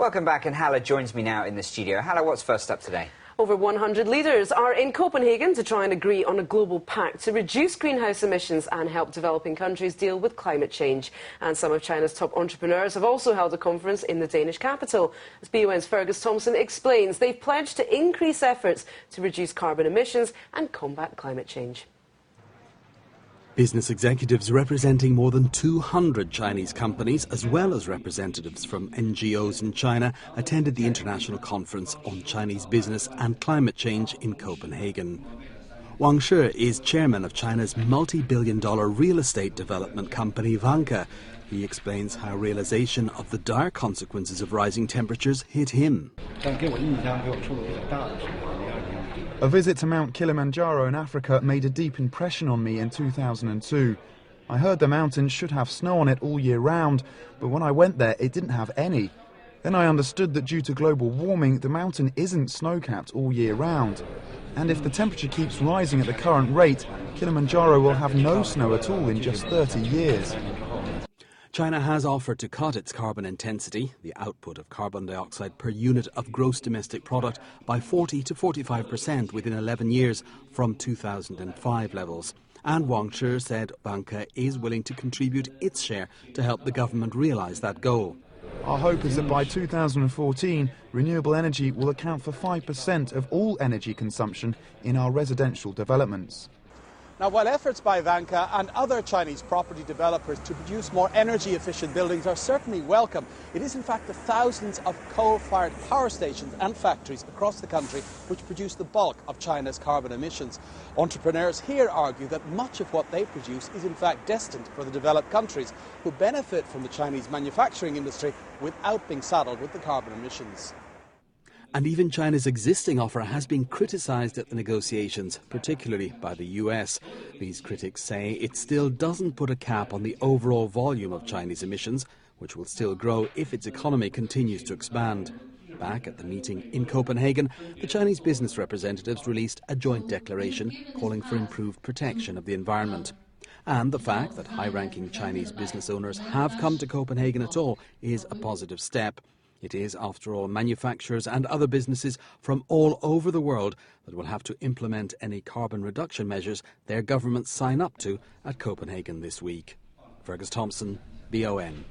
Welcome back, and Hala joins me now in the studio. Hala, what's first up today? Over 100 leaders are in Copenhagen to try and agree on a global pact to reduce greenhouse emissions and help developing countries deal with climate change. And some of China's top entrepreneurs have also held a conference in the Danish capital. As BON's Fergus Thompson explains, they've pledged to increase efforts to reduce carbon emissions and combat climate change. Business executives representing more than 200 Chinese companies, as well as representatives from NGOs in China, attended the International Conference on Chinese Business and Climate Change in Copenhagen. Wang Shi is chairman of China's multi-billion-dollar real estate development company Vanke. He explains how realization of the dire consequences of rising temperatures hit him. A visit to Mount Kilimanjaro in Africa made a deep impression on me in 2002. I heard the mountain should have snow on it all year round, but when I went there it didn't have any. Then I understood that due to global warming, the mountain isn't snow-capped all year round. And if the temperature keeps rising at the current rate, Kilimanjaro will have no snow at all in just 30 years. China has offered to cut its carbon intensity, the output of carbon dioxide per unit of gross domestic product, by 40 to 45% within 11 years from 2005 levels. And Wang Shi said Vanke is willing to contribute its share to help the government realise that goal. Our hope is that by 2014, renewable energy will account for 5% of all energy consumption in our residential developments. Now, while efforts by Vanke and other Chinese property developers to produce more energy-efficient buildings are certainly welcome, it is in fact the thousands of coal-fired power stations and factories across the country which produce the bulk of China's carbon emissions. Entrepreneurs here argue that much of what they produce is in fact destined for the developed countries, who benefit from the Chinese manufacturing industry without being saddled with the carbon emissions. And even China's existing offer has been criticised at the negotiations, particularly by the US. These critics say it still doesn't put a cap on the overall volume of Chinese emissions, which will still grow if its economy continues to expand. Back at the meeting in Copenhagen, the Chinese business representatives released a joint declaration calling for improved protection of the environment. And the fact that high-ranking Chinese business owners have come to Copenhagen at all is a positive step. It is, after all, manufacturers and other businesses from all over the world that will have to implement any carbon reduction measures their governments sign up to at Copenhagen this week. Fergus Thompson, BON.